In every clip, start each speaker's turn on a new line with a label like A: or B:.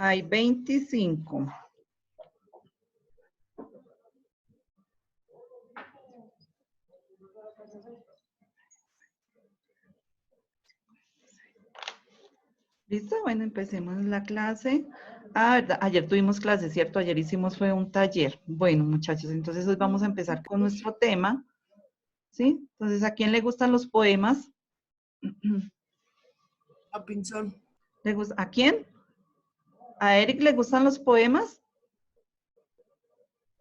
A: Hay 25. ¿Listo? Bueno, empecemos la clase. Ah, ¿verdad? Ayer tuvimos clase, ¿cierto? Ayer fue un taller. Bueno, muchachos, entonces hoy vamos a empezar con nuestro tema, ¿sí? Entonces, ¿a quién le gustan los poemas?
B: A Pinzón.
A: ¿A quién? ¿A Eric le gustan los poemas?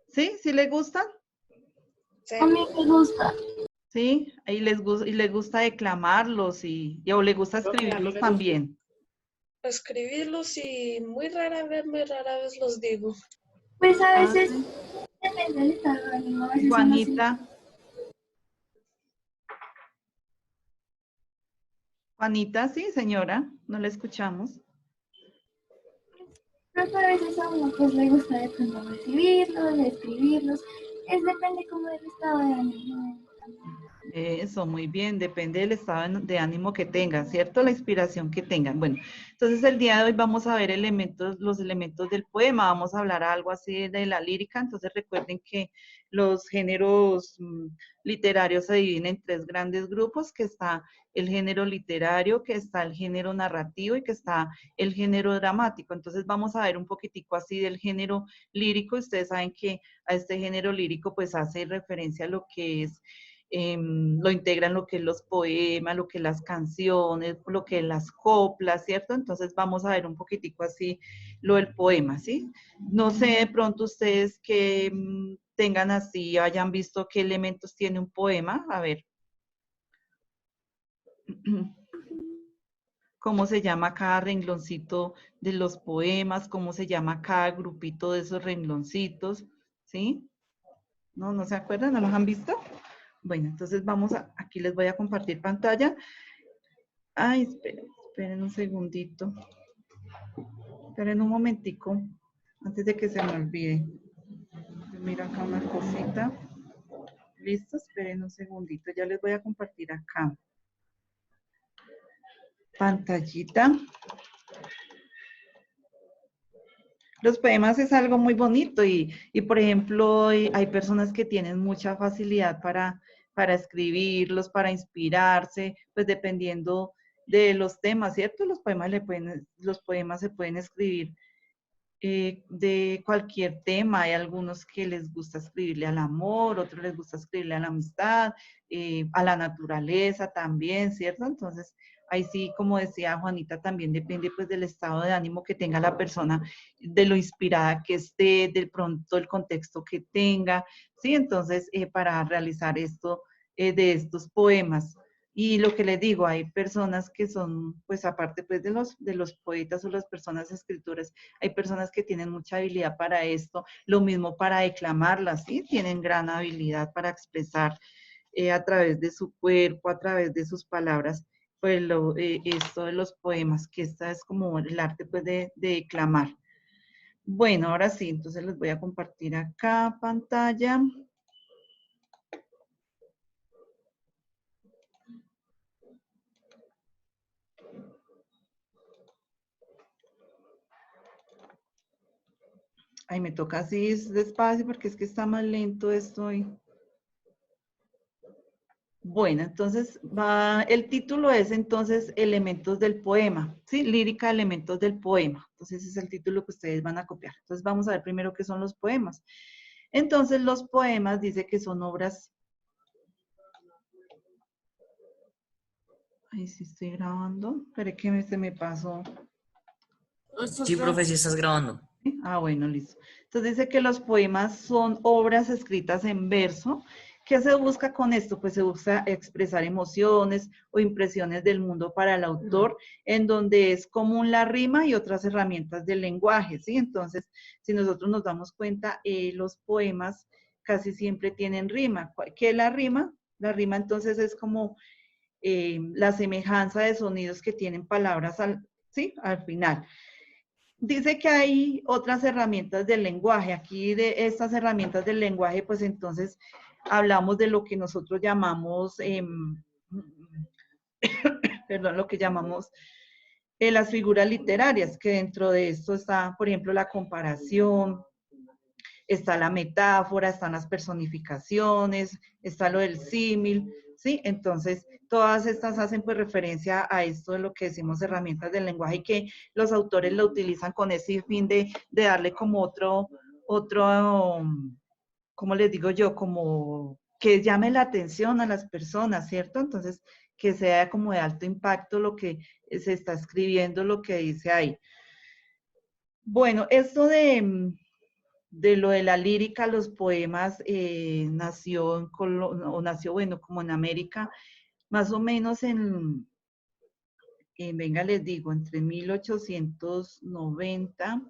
A: ¿Sí? ¿Sí le gustan?
B: Sí.
C: A mí me gusta.
A: ¿Sí? Y les gusta declamarlos o le gusta escribirlos también.
B: Escribirlos y muy rara vez los digo.
C: Pues a
A: Ah,
C: veces
A: sí.
C: depende del estado de ánimo. A veces uno sí.
A: Juanita. Juanita, sí, señora, no la escuchamos.
C: Pero a veces a uno pues le gusta de pronto recibirlos, escribirlos. Es depende como del estado de ánimo.
A: Eso, muy bien, depende del estado de ánimo que tengan, ¿cierto? La inspiración que tengan. Bueno, entonces el día de hoy vamos a ver los elementos del poema, vamos a hablar algo así de la lírica, entonces recuerden que los géneros literarios se dividen en 3 grandes grupos, que está el género literario, que está el género narrativo y que está el género dramático. Entonces vamos a ver un poquitico así del género lírico, ustedes saben que a este género lírico pues hace referencia a lo que es lo integran lo que es los poemas, lo que es las canciones, lo que es las coplas, ¿cierto? Entonces vamos a ver un poquitico así lo del poema, ¿sí? No sé de pronto ustedes que tengan así, hayan visto qué elementos tiene un poema, a ver. ¿Cómo se llama cada rengloncito de los poemas? ¿Cómo se llama cada grupito de esos rengloncitos? ¿Sí? ¿No, no se acuerdan? ¿No los han visto? Bueno, entonces aquí les voy a compartir pantalla. Ay, esperen un segundito. Esperen un momentico, antes de que se me olvide. Yo miro acá una cosita. Listo, esperen un segundito, ya les voy a compartir acá. Pantallita. Los poemas es algo muy bonito y por ejemplo, hay personas que tienen mucha facilidad para escribirlos, para inspirarse, pues dependiendo de los temas, ¿cierto? Los poemas se pueden escribir de cualquier tema. Hay algunos que les gusta escribirle al amor, otros les gusta escribirle a la amistad, a la naturaleza también, ¿cierto? Entonces, ahí sí, como decía Juanita, también depende pues del estado de ánimo que tenga la persona, de lo inspirada que esté, del pronto el contexto que tenga, ¿sí? Entonces, para realizar esto de estos poemas. Y lo que les digo, hay personas que son, pues aparte pues de los poetas o las personas escritoras, hay personas que tienen mucha habilidad para esto, lo mismo para declamarlas, ¿sí? Tienen gran habilidad para expresar a través de su cuerpo, a través de sus palabras, pues esto de los poemas, que esta es como el arte pues de declamar. Bueno, ahora sí, entonces les voy a compartir acá pantalla. Ay, me toca así despacio porque es que está más lento esto hoy. Bueno, entonces el título es entonces Elementos del poema, ¿sí? Lírica, elementos del poema. Entonces ese es el título que ustedes van a copiar. Entonces vamos a ver primero qué son los poemas. Entonces los poemas dice que son obras. Ay, sí estoy grabando. Espere que se me pasó.
D: Sí, profe, sí estás grabando.
A: Ah, bueno, listo. Entonces dice que los poemas son obras escritas en verso. ¿Qué se busca con esto? Pues se busca expresar emociones o impresiones del mundo para el autor, en donde es común la rima y otras herramientas del lenguaje, ¿sí? Entonces, si nosotros nos damos cuenta, los poemas casi siempre tienen rima. ¿Qué es la rima? La rima entonces es como la semejanza de sonidos que tienen palabras ¿sí? Al final. Dice que hay otras herramientas del lenguaje. Aquí de estas herramientas del lenguaje, pues entonces hablamos de lo que nosotros llamamos, perdón, lo que llamamos Las figuras literarias, que dentro de esto está, por ejemplo, la comparación, está la metáfora, están las personificaciones, está lo del símil, ¿sí? Entonces, todas estas hacen pues referencia a esto de lo que decimos herramientas del lenguaje y que los autores lo utilizan con ese fin de darle como otro, ¿cómo les digo yo? Como que llame la atención a las personas, ¿cierto? Entonces, que sea como de alto impacto lo que se está escribiendo, lo que dice ahí. Bueno, esto de lo de la lírica, los poemas, nació bueno, como en América, más o menos venga, les digo, entre 1890,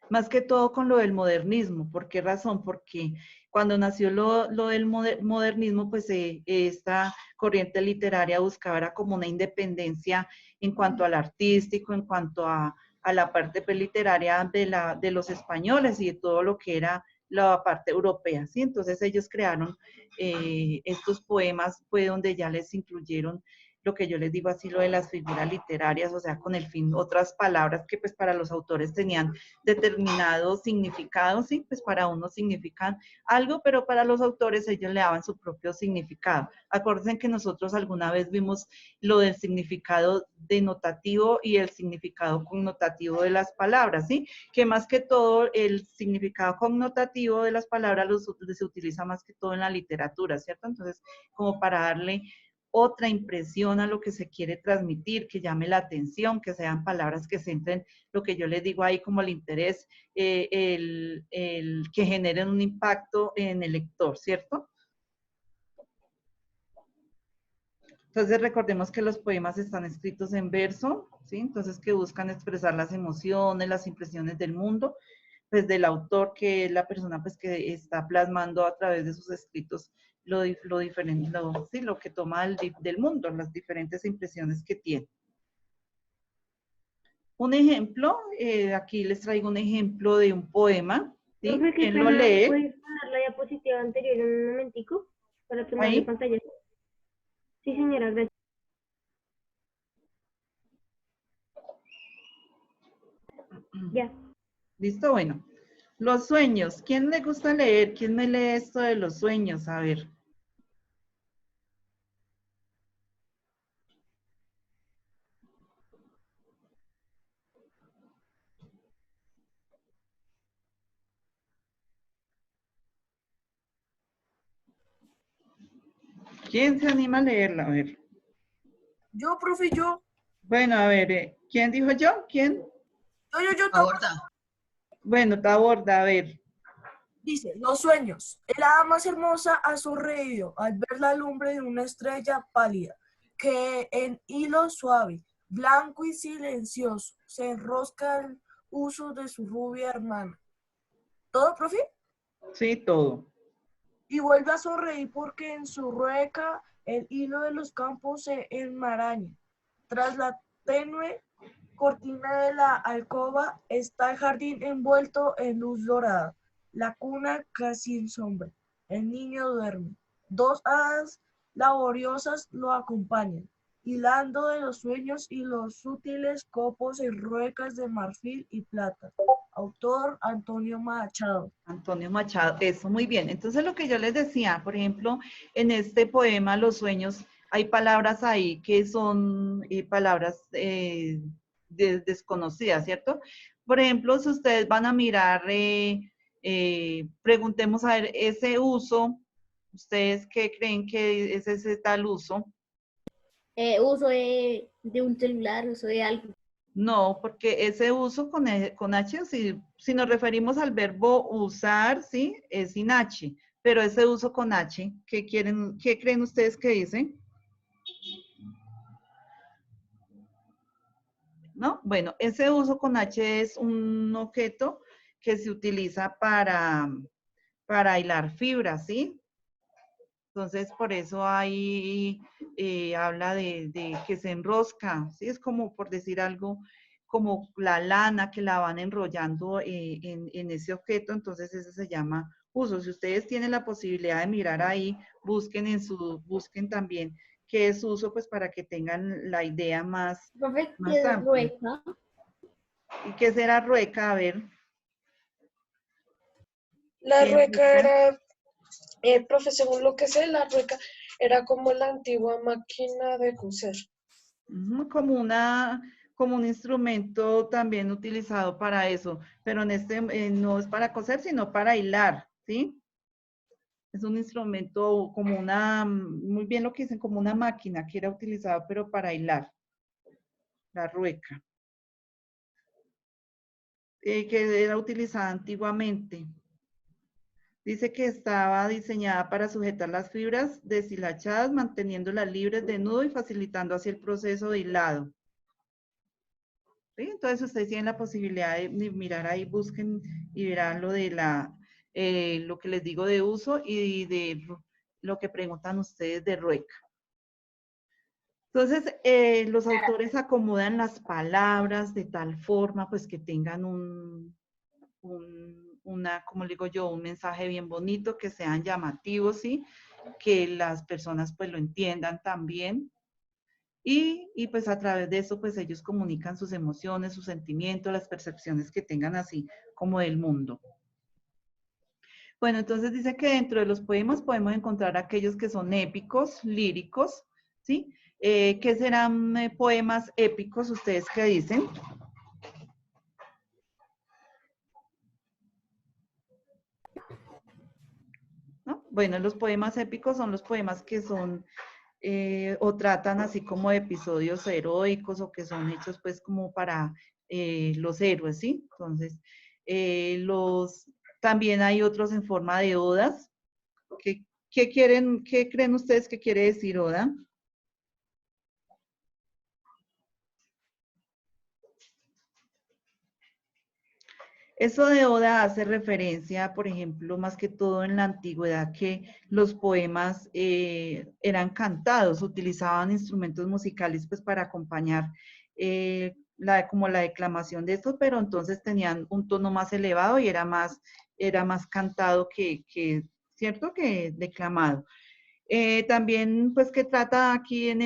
A: más que todo con lo del modernismo. ¿Por qué razón? Porque cuando nació lo del modernismo, pues esta corriente literaria buscaba era como una independencia en cuanto al artístico, en cuanto a la parte pues, literaria de los españoles y de todo lo que era la parte europea, ¿sí? Entonces ellos crearon estos poemas, fue donde ya les incluyeron lo que yo les digo así, lo de las figuras literarias, o sea, con el fin, otras palabras que pues para los autores tenían determinado significado, sí, pues para unos significan algo, pero para los autores ellos le daban su propio significado. Acuérdense que nosotros alguna vez vimos lo del significado denotativo y el significado connotativo de las palabras, ¿sí? Que más que todo el significado connotativo de las palabras se utiliza más que todo en la literatura, ¿cierto? Entonces, como para darle otra impresión a lo que se quiere transmitir, que llame la atención, que sean palabras que centren lo que yo les digo ahí como el interés, el que generen un impacto en el lector, ¿cierto? Entonces recordemos que los poemas están escritos en verso, ¿sí? Entonces que buscan expresar las emociones, las impresiones del mundo, pues del autor, que es la persona pues que está plasmando a través de sus escritos lo diferente, sí, lo que toma del mundo, las diferentes impresiones que tiene. Un ejemplo, aquí les traigo un ejemplo de un poema, ¿sí? ¿Quién lo lee?
E: ¿Puedes poner la diapositiva anterior en un momentico para tomarle pantalla? Sí, señora, gracias. Ya.
A: ¿Listo? Bueno. Los sueños. ¿Quién le gusta leer? ¿Quién me lee esto de los sueños? A ver. ¿Quién se anima a leerla? A ver.
F: Yo, profe, yo.
A: Bueno, a ver, ¿quién dijo yo? ¿Quién?
F: Yo.
D: Aborda.
A: Bueno, Taborda, a ver.
F: Dice, los sueños. El hada más hermosa ha sonreído al ver la lumbre de una estrella pálida, que en hilo suave, blanco y silencioso, se enrosca el uso de su rubia hermana. ¿Todo, profe?
A: Sí, todo.
F: Y vuelve a sonreír porque en su rueca el hilo de los campos se enmaraña. Tras la tenue cortina de la alcoba está el jardín envuelto en luz dorada, la cuna casi en sombra. El niño duerme. Dos hadas laboriosas lo acompañan, hilando de los sueños y los sutiles copos en ruecas de marfil y plata. Autor Antonio Machado.
A: Antonio Machado, eso, muy bien. Entonces lo que yo les decía, por ejemplo, en este poema, Los sueños, hay palabras ahí que son palabras desconocidas, ¿cierto? Por ejemplo, si ustedes van a mirar, preguntemos a ver, ese uso, ¿ustedes qué creen que es ese tal uso?
E: Uso de un celular, uso de algo.
A: No, porque ese uso con H, si nos referimos al verbo usar, ¿sí? Es sin H, pero ese uso con H, ¿qué creen ustedes que dicen? ¿No? Bueno, ese uso con H es un objeto que se utiliza para hilar fibras, ¿sí? Entonces, por eso ahí habla de que se enrosca, ¿sí? Es como, por decir algo, como la lana que la van enrollando en ese objeto, entonces ese se llama uso. Si ustedes tienen la posibilidad de mirar ahí, busquen también qué es uso, pues para que tengan la idea más,
C: Profe,
A: más
C: ¿qué es
A: amplia.
C: rueca?
A: ¿Y qué será rueca? A ver,
B: La
A: ¿qué es
B: rueca
A: rueca?
B: era, profe, según lo que sé, la rueca era como la antigua máquina de coser.
A: Ujú, como un instrumento también utilizado para eso, pero en este no es para coser, sino para hilar, ¿sí? Es un instrumento como muy bien lo que dicen, como una máquina que era utilizada, pero para hilar, la rueca, que era utilizada antiguamente. Dice que estaba diseñada para sujetar las fibras deshilachadas, manteniéndolas libres de nudo y facilitando así el proceso de hilado. ¿Sí? Entonces ustedes tienen la posibilidad de mirar ahí, busquen y verán lo de lo que les digo de uso y de lo que preguntan ustedes de rueca. Entonces, los autores acomodan las palabras de tal forma, pues que tengan como le digo yo, un mensaje bien bonito, que sean llamativos, ¿sí? Que las personas pues lo entiendan también. Y pues a través de eso, pues ellos comunican sus emociones, sus sentimientos, las percepciones que tengan así como del mundo. Bueno, entonces dice que dentro de los poemas podemos encontrar aquellos que son épicos, líricos, ¿sí? ¿Qué serán poemas épicos? ¿Ustedes qué dicen? ¿No? Bueno, los poemas épicos son los poemas que son o tratan así como de episodios heroicos o que son hechos pues como para los héroes, ¿sí? Entonces, también hay otros en forma de odas. ¿Qué creen ustedes que quiere decir oda? Eso de oda hace referencia, por ejemplo, más que todo en la antigüedad, que los poemas eran cantados, utilizaban instrumentos musicales pues para acompañar como la declamación de estos, pero entonces tenían un tono más elevado y era más cantado ¿cierto? Que declamado. También, pues, que trata aquí en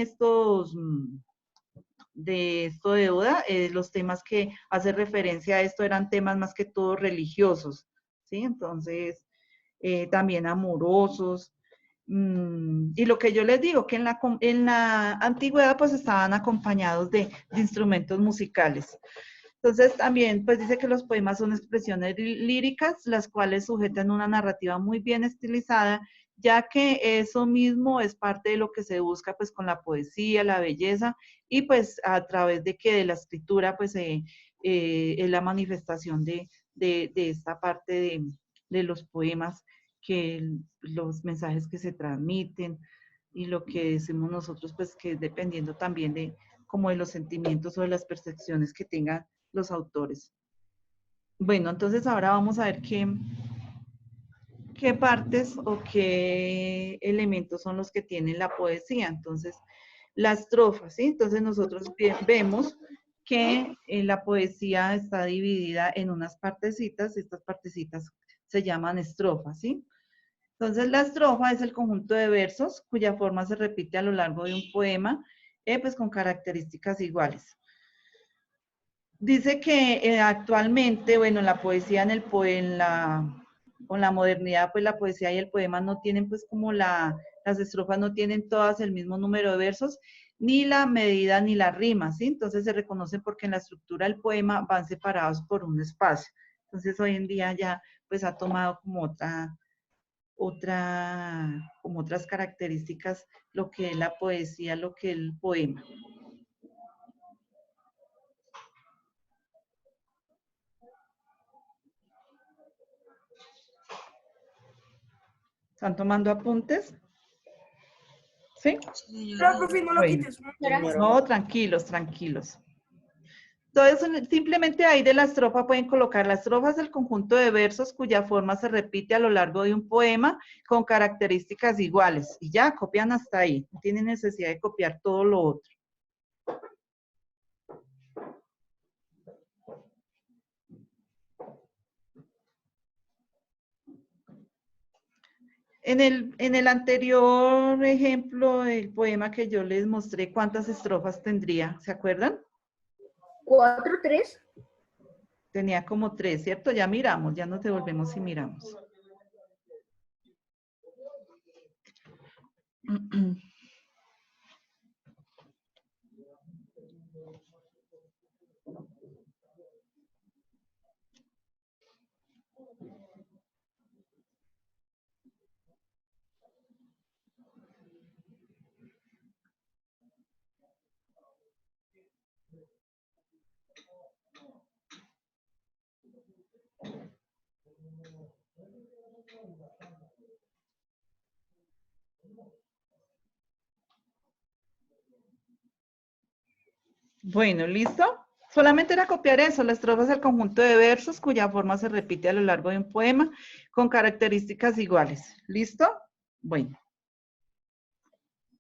A: de esto de Oda, los temas que hace referencia a esto eran temas más que todo religiosos, ¿sí? Entonces, también amorosos. Y lo que yo les digo, que en la antigüedad pues estaban acompañados de instrumentos musicales. Entonces también pues dice que los poemas son expresiones líricas, las cuales sujetan una narrativa muy bien estilizada, ya que eso mismo es parte de lo que se busca pues con la poesía, la belleza y pues a través de la escritura pues es la manifestación de esta parte de los poemas, los mensajes que se transmiten y lo que decimos nosotros pues que es dependiendo también de como de los sentimientos o de las percepciones que tengan los autores. Bueno, entonces ahora vamos a ver qué partes o qué elementos son los que tiene la poesía. Entonces, la estrofa, ¿sí? Entonces nosotros vemos que la poesía está dividida en unas partecitas, y estas partecitas se llaman estrofas, ¿sí? Entonces, la estrofa es el conjunto de versos cuya forma se repite a lo largo de un poema, pues con características iguales. Dice que actualmente, bueno, la poesía con la modernidad, pues la poesía y el poema no tienen pues como las estrofas no tienen todas el mismo número de versos, ni la medida ni la rima, ¿sí? Entonces se reconocen porque en la estructura del poema van separados por un espacio. Entonces hoy en día ya pues ha tomado como como otras características lo que es la poesía, lo que es el poema. ¿Están tomando apuntes? ¿Sí?
F: Pero, profe, no lo
A: Bueno,
F: quites.
A: no, tranquilos, tranquilos. Entonces, simplemente ahí de la estrofa pueden colocar la estrofa es el conjunto de versos cuya forma se repite a lo largo de un poema con características iguales. Y ya, copian hasta ahí. No tienen necesidad de copiar todo lo otro. En el anterior ejemplo, el poema que yo les mostré, ¿cuántas estrofas tendría? ¿Se acuerdan?
E: 4, 3.
A: Tenía como 3, ¿cierto? Ya miramos, ya nos devolvemos y miramos. Bueno, ¿listo? Solamente era copiar eso. La estrofa es el conjunto de versos cuya forma se repite a lo largo de un poema con características iguales. ¿Listo? Bueno.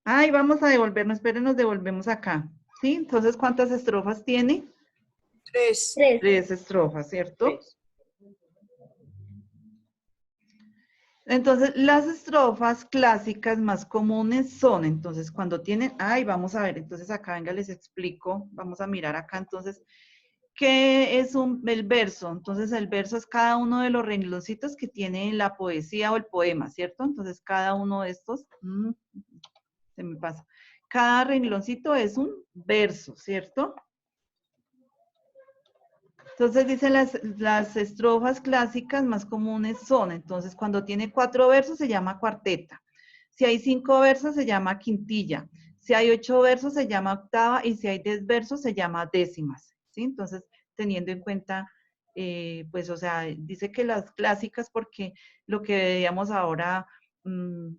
A: Ay, vamos a devolvernos. Esperen, nos devolvemos acá. ¿Sí? Entonces, ¿cuántas estrofas tiene?
F: 3.
E: 3.
A: 3 estrofas, ¿cierto?
F: 3.
A: Entonces, las estrofas clásicas más comunes son, entonces, cuando tienen, ay, vamos a ver, entonces acá, venga, les explico, vamos a mirar acá, entonces, ¿qué es el verso? Entonces, el verso es cada uno de los rengloncitos que tiene la poesía o el poema, ¿cierto? Entonces, cada uno de estos, se me pasa, cada rengloncito es un verso, ¿cierto? Entonces dice las estrofas clásicas más comunes son, entonces cuando tiene 4 versos se llama cuarteta, si hay 5 versos se llama quintilla, si hay 8 versos se llama octava y si hay 10 versos se llama décimas, ¿sí? Entonces teniendo en cuenta, pues o sea, dice que las clásicas porque lo que veíamos ahora,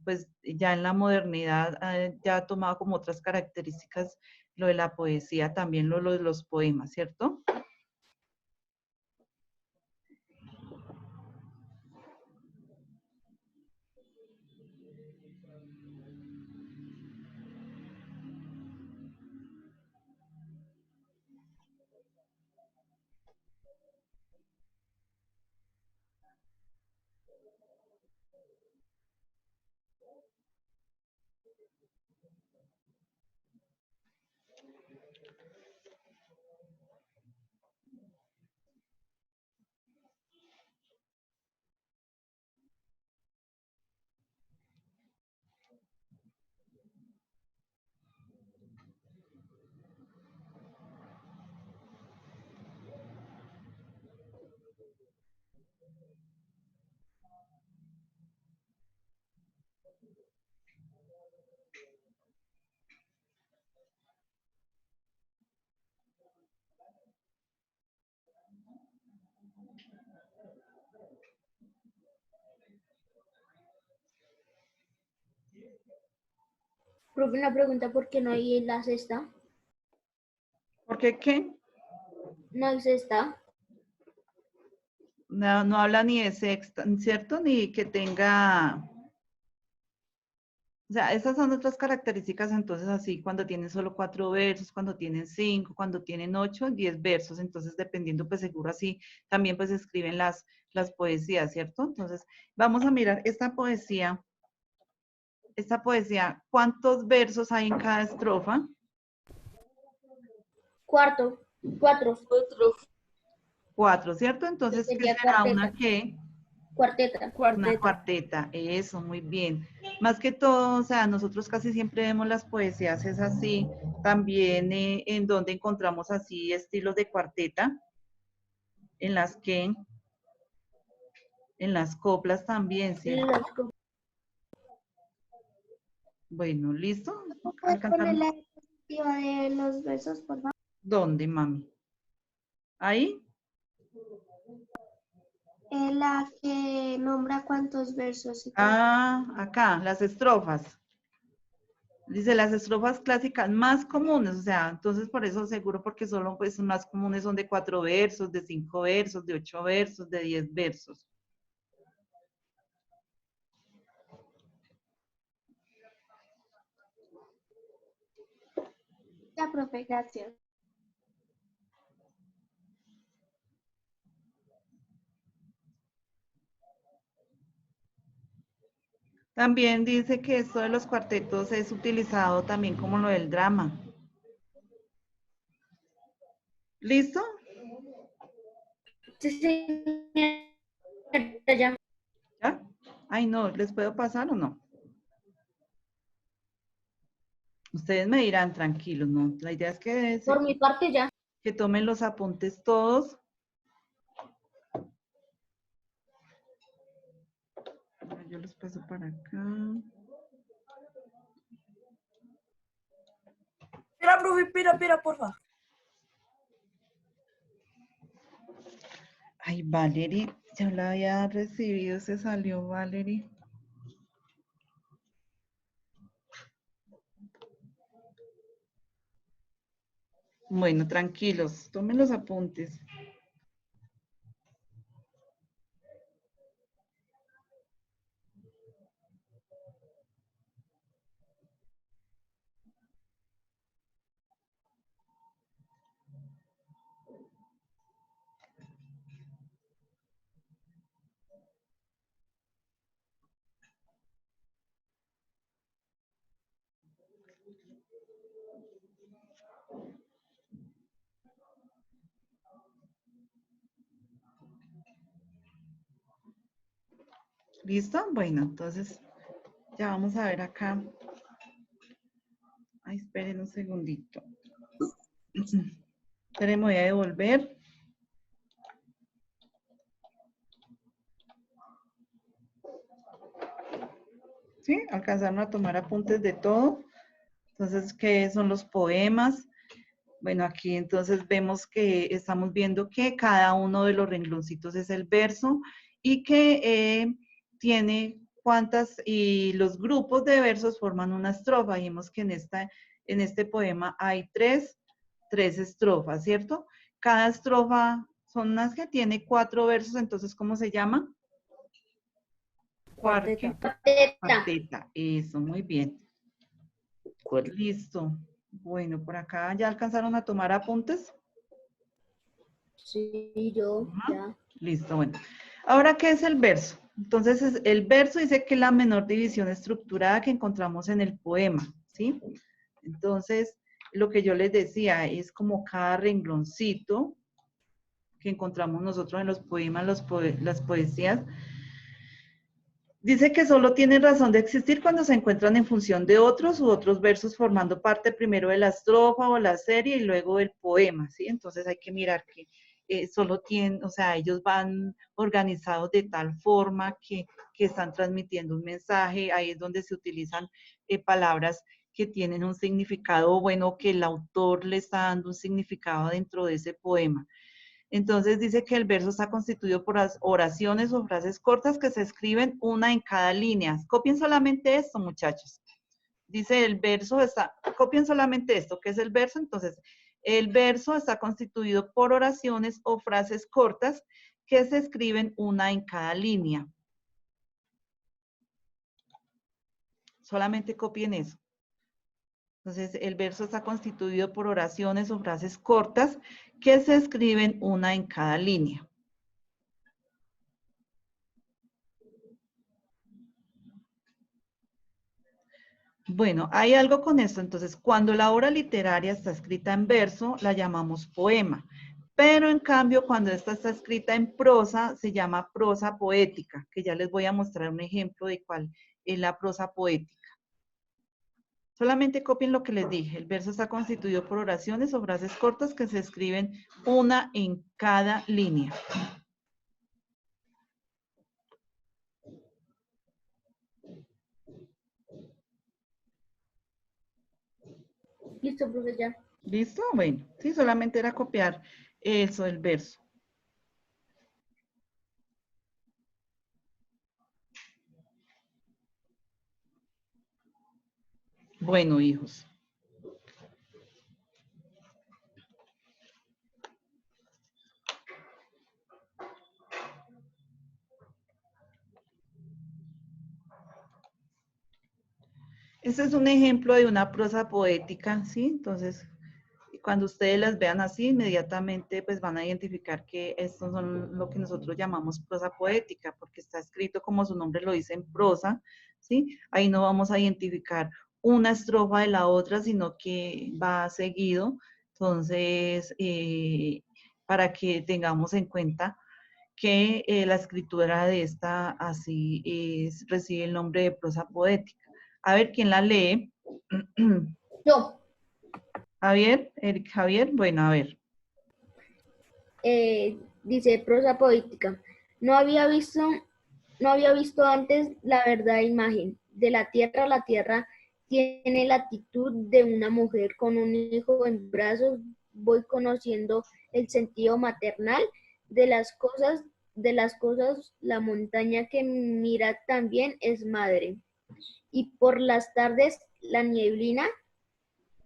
A: pues ya en la modernidad ya ha tomado como otras características lo de la poesía, también lo de los poemas, ¿cierto?
E: Profe, una pregunta, ¿por qué no hay la sexta?
A: ¿Por qué qué?
E: No hay sexta.
A: No, no habla ni de sexta, ¿cierto? Ni que tenga, o sea, esas son otras características, entonces así, cuando tienen solo 4 versos, cuando tienen 5, cuando tienen 8, 10 versos, entonces dependiendo, pues seguro así, también pues escriben las poesías, ¿cierto? Entonces, vamos a mirar esta poesía, ¿cuántos versos hay en cada estrofa?
E: 4. 4.
A: 4, ¿cierto? Entonces, ¿qué
E: Sería
A: será?
E: cuarteta.
A: ¿Una qué?
E: Cuarteta.
A: Una cuarteta, eso, muy bien. Más que todo, o sea, nosotros casi siempre vemos las poesías, es así, también en donde encontramos así estilos de cuarteta, en las que, en las coplas también, ¿cierto?
E: Las co-
A: Bueno, ¿listo?
C: ¿Puedes poner
A: ¿Alcanzamos?
C: la diapositiva de los versos, por favor?
A: ¿Dónde, mami? ¿Ahí?
C: La que nombra cuántos versos y todo.
A: Ah, acá, las estrofas. Dice las estrofas clásicas más comunes, o sea, entonces por eso seguro porque solo pues más comunes son de 4 versos, de 5 versos, de 8 versos, de 10 versos.
C: Ya, profe, gracias.
A: También dice que esto de los cuartetos es utilizado también como lo del drama. ¿Listo?
E: Sí, señora, ya.
A: ¿Ya? Ay, no, ¿les puedo pasar o no? Ustedes me dirán tranquilos, ¿no? La idea es
E: Por mi parte ya.
A: que tomen los apuntes todos. Yo los paso para acá.
F: Espera, profe, espera, porfa.
A: Ay, Valerie, ya la había recibido, se salió Valerie. Bueno, tranquilos, tomen los apuntes. ¿Listo? Bueno, entonces ya vamos a ver acá. Ay, esperen un segundito. Esperen, me voy a devolver. ¿Sí? Alcanzaron a tomar apuntes de todo. Entonces, ¿qué son los poemas? Bueno, aquí entonces vemos que estamos viendo que cada uno de los rengloncitos es el verso y que tiene cuántas, y los grupos de versos forman una estrofa. Y vemos que en este poema hay tres estrofas, ¿cierto? Cada estrofa son unas que tiene 4 versos, entonces, ¿cómo se llama?
E: Cuarteta.
A: Cuarteta. Eso, muy bien. Listo. Bueno, por acá ya alcanzaron a tomar apuntes.
E: Sí, yo, ya.
A: Listo, bueno. Ahora, ¿qué es el verso? Entonces, el verso dice que es la menor división estructurada que encontramos en el poema, ¿sí? Entonces, lo que yo les decía es como cada rengloncito que encontramos nosotros en los poemas, las poesías. Dice que solo tienen razón de existir cuando se encuentran en función de otros u otros versos formando parte primero de la estrofa o la serie y luego del poema, ¿sí? Entonces hay que mirar que solo tienen, o sea, ellos van organizados de tal forma que están transmitiendo un mensaje, ahí es donde se utilizan palabras que tienen un significado bueno, que el autor le está dando un significado dentro de ese poema. Entonces dice que el verso está constituido por oraciones o frases cortas que se escriben una en cada línea. Copien solamente esto, muchachos. Dice el verso está, copien solamente esto, que es el verso. Entonces, el verso está constituido por oraciones o frases cortas que se escriben una en cada línea. Solamente copien eso. Entonces, el verso está constituido por oraciones o frases cortas que se escriben una en cada línea. Bueno, hay algo con esto. Entonces, cuando la obra literaria está escrita en verso, la llamamos poema. Pero en cambio, cuando esta está escrita en prosa, se llama prosa poética, que ya les voy a mostrar un ejemplo de cuál es la prosa poética. Solamente copien lo que les dije. El verso está constituido por oraciones o frases cortas que se escriben una en cada línea.
E: Listo, profe, ya.
A: ¿Listo? Bueno, sí, solamente era copiar eso, el verso. Bueno, hijos. Este es un ejemplo de una prosa poética, ¿sí? Entonces, cuando ustedes las vean así, inmediatamente pues van a identificar que estos son lo que nosotros llamamos prosa poética, porque está escrito como su nombre lo dice en prosa, ¿sí? Ahí no vamos a identificar una estrofa de la otra, sino que va seguido. Entonces, para que tengamos en cuenta que la escritura de esta así recibe el nombre de prosa poética. A ver, ¿quién la lee?
C: Yo.
A: Javier, Eric Javier, bueno, a ver.
E: Dice prosa poética. No había visto antes la verdad imagen. De la tierra tiene la actitud de una mujer con un hijo en brazos. Voy conociendo el sentido maternal de las cosas, la montaña que mira también es madre. Y por las tardes la nieblina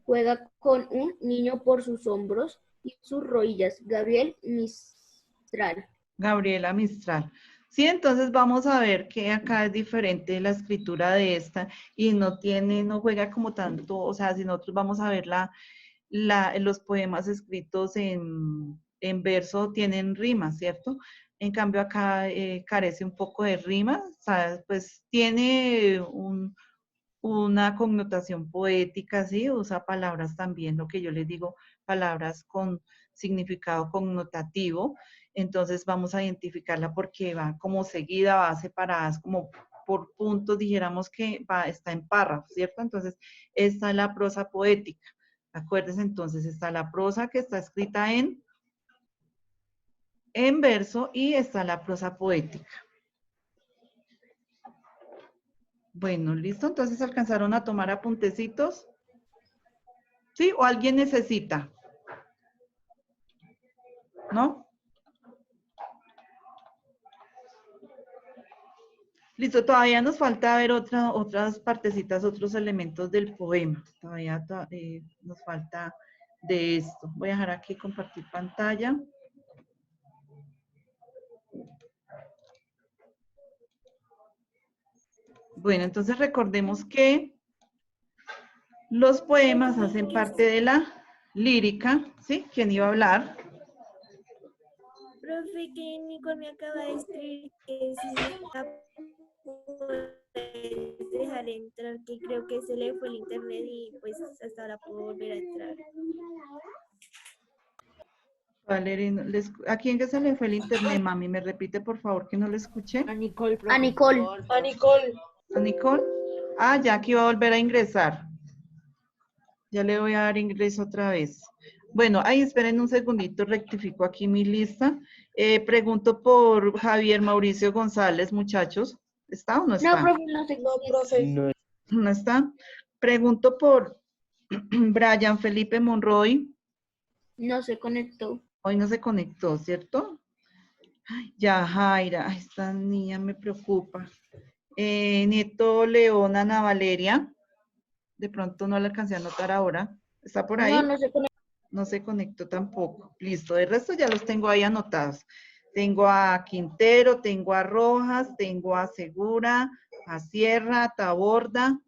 E: juega con un niño por sus hombros y sus rodillas. Gabriel Mistral.
A: Gabriela Mistral. Sí, entonces vamos a ver que acá es diferente la escritura de esta y no juega como tanto, o sea, si nosotros vamos a ver los poemas escritos en verso tienen rimas, ¿cierto? En cambio acá carece un poco de rimas, ¿sabes? Pues tiene una connotación poética, ¿sí? Usa palabras también, lo que yo les digo, palabras con significado connotativo. Entonces vamos a identificarla porque va como seguida, va separadas como por puntos, dijéramos que está en párrafos, ¿cierto? Entonces, esta es la prosa poética. Acuérdense, entonces está la prosa que está escrita en verso y está la prosa poética. Bueno, listo. Entonces, ¿alcanzaron a tomar apuntecitos? ¿Sí? ¿O alguien necesita? ¿No? Listo, todavía nos falta ver otras partecitas, otros elementos del poema. Todavía nos falta de esto. Voy a dejar aquí compartir pantalla. Bueno, entonces recordemos que los poemas hacen parte de la lírica, ¿sí? ¿Quién iba a hablar?
G: Profe, que Nicole me acaba de escribir que si la puedes dejar entrar, que creo que se le fue el internet y pues hasta ahora puedo volver a entrar.
A: Valeria, ¿a quién que se le fue el internet, mami? ¿Me repite, por favor, que no le escuché?
F: A Nicole, profe.
E: A Nicole.
B: A Nicole.
A: ¿A Nicole? Ah, ya aquí va a volver a ingresar. Ya le voy a dar ingreso otra vez. Bueno, ahí esperen un segundito, rectifico aquí mi lista. Pregunto por Javier Mauricio González, muchachos. ¿Está o no está?
E: No, profe, no sé.
B: No, profe.
A: No está. Pregunto por Brian Felipe Monroy.
E: No se conectó.
A: Hoy no se conectó, ¿cierto? Ay, ya, Jaira. Ay, esta niña me preocupa. Nieto León Ana Valeria. De pronto no la alcancé a anotar ahora. ¿Está por ahí?
E: No, no se conectó.
A: No se conectó tampoco. Listo, de resto ya los tengo ahí anotados. Tengo a Quintero, tengo a Rojas, tengo a Segura, a Sierra, a Taborda,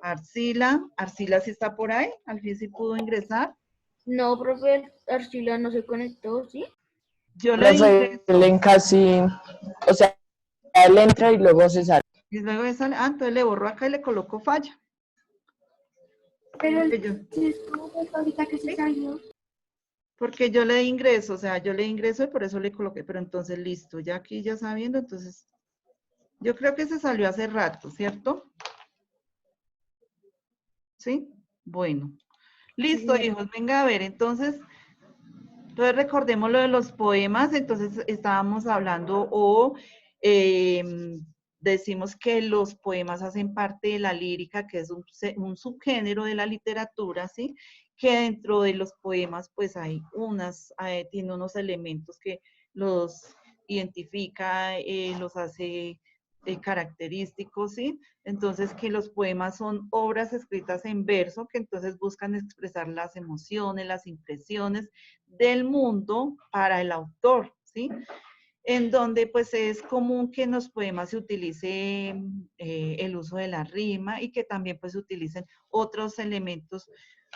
A: a Arcila. Arcila sí está por ahí, al fin sí pudo ingresar.
E: No, profe, Arcila no se conectó, ¿sí?
A: Yo le
F: Profe,
A: ingreso.
F: él casi, o sea, él entra y luego se sale.
A: Y luego de sale, entonces le borro acá y le coloco falla.
C: Pero
A: Porque yo,
C: es como ahorita que se salió.
A: porque yo le ingreso, o sea, yo le ingreso y por eso le coloqué, pero entonces listo, ya aquí ya sabiendo, entonces, yo creo que se salió hace rato, ¿cierto? ¿Sí? Bueno. Listo,
C: Sí.
A: hijos, venga a ver, entonces recordemos lo de los poemas, entonces estábamos hablando decimos que los poemas hacen parte de la lírica, que es un subgénero de la literatura, ¿sí? Que dentro de los poemas, pues tiene unos elementos que los identifica, los hace característicos, ¿sí? Entonces, que los poemas son obras escritas en verso, que entonces buscan expresar las emociones, las impresiones del mundo para el autor, ¿sí? En donde pues es común que en los poemas se utilice el uso de la rima y que también pues se utilicen otros elementos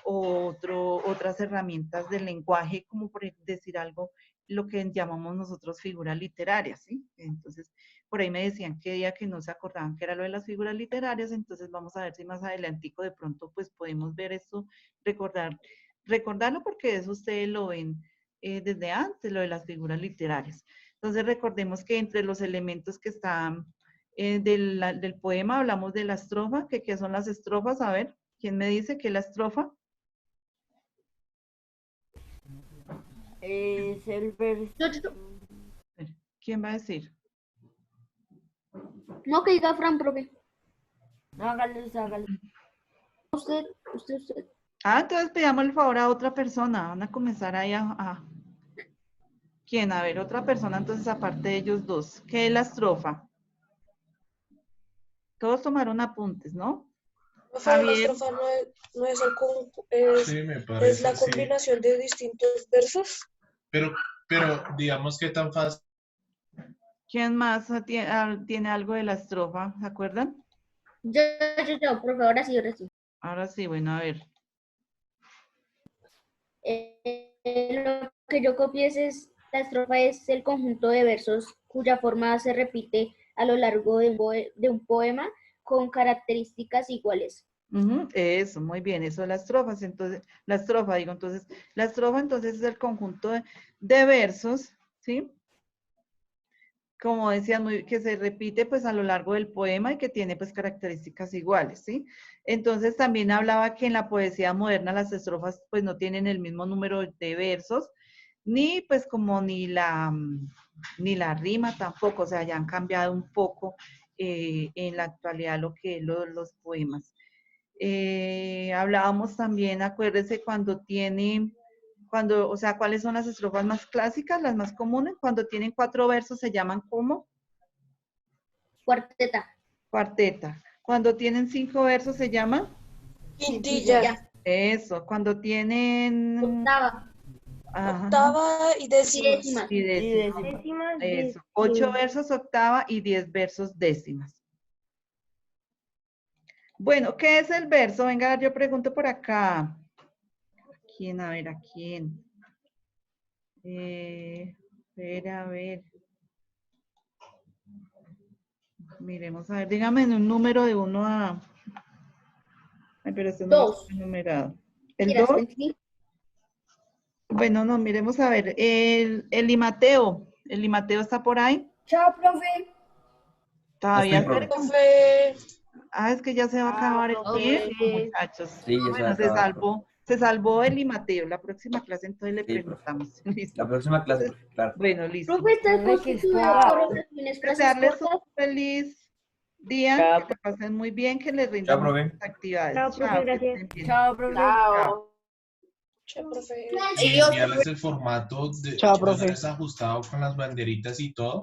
A: otras herramientas del lenguaje, como por decir algo, lo que llamamos nosotros figuras literarias, ¿sí? Entonces, por ahí me decían que día que no se acordaban que era lo de las figuras literarias, entonces vamos a ver si más adelantico de pronto pues podemos ver esto, recordarlo porque eso ustedes lo ven desde antes, lo de las figuras literarias. Entonces recordemos que entre los elementos que están del poema hablamos de la estrofa, que ¿qué son las estrofas? A ver, ¿quién me dice que la estrofa?
H: Es el verso.
A: ¿Quién va a decir?
E: No, que diga Fran, profe.
H: Hágale.
E: Usted.
A: Ah, entonces pedamos el favor a otra persona. Van a comenzar ahí ¿Quién? A ver, otra persona, entonces aparte de ellos dos. ¿Qué es la estrofa? Todos tomaron apuntes, ¿no?
B: Profe, la
A: Javier.
B: estrofa no es,
I: Sí, me
B: es
I: parece,
B: la
I: sí.
B: combinación de distintos versos.
I: Pero digamos que tan fácil.
A: ¿Quién más tiene algo de la estrofa? ¿Se acuerdan?
E: Yo, por favor, ahora sí.
A: Ahora sí, bueno, a ver.
E: Lo que yo copié es, la estrofa es el conjunto de versos cuya forma se repite a lo largo de un poema con características iguales.
A: Eso, muy bien, eso es la estrofa, entonces, la estrofa entonces es el conjunto de versos, ¿sí? Como decía, que se repite pues a lo largo del poema y que tiene pues características iguales, ¿sí? Entonces también hablaba que en la poesía moderna las estrofas pues no tienen el mismo número de versos, ni pues como ni la rima tampoco, o sea, ya han cambiado un poco en la actualidad lo que es los poemas. Hablábamos también, acuérdense, o sea, ¿cuáles son las estrofas más clásicas, las más comunes? Cuando tienen 4 versos se llaman ¿cómo?
E: Cuarteta.
A: Cuarteta. Cuando tienen 5 versos se llama
B: Quintilla.
A: Eso. Cuando tienen
E: Octava.
B: Octava y décimas.
A: Y décimas. Eso. 8 versos octava y 10 versos décimas. Bueno, ¿qué es el verso? Venga, yo pregunto por acá. ¿Quién? A ver, ¿a quién? A ver. Miremos, a ver, dígame en un número de 1 a... Ay, pero este no está numerado. ¿El 2? Bueno, no, miremos a ver. El limateo. ¿El limateo está por ahí?
H: Chao, profe.
A: Todavía
I: No estoy,
A: cerca.
B: Profe,
A: Ah, es que ya se va a acabar el tiempo, muchachos.
J: Sí, ya se va a
A: Bueno,
J: acabar.
A: se salvó el limateo. La próxima clase entonces le preguntamos. ¿Listo?
J: La próxima clase,
A: Entonces,
J: claro.
A: bueno, listo.
E: Profe, ¿está constituido por oraciones, frases
A: Desearles
E: cortas?
A: un feliz día, que la pasen muy bien, que les rindan
J: Chao, profe.
A: muchas actividades.
G: Chao, profe,
A: que
G: gracias.
A: estén bien.
H: Chao, profe.
A: Chao.
B: chao, profe.
I: y enviarles el formato de,
F: Chao,
I: ya
F: profe.
I: desajustado con las banderitas y todo.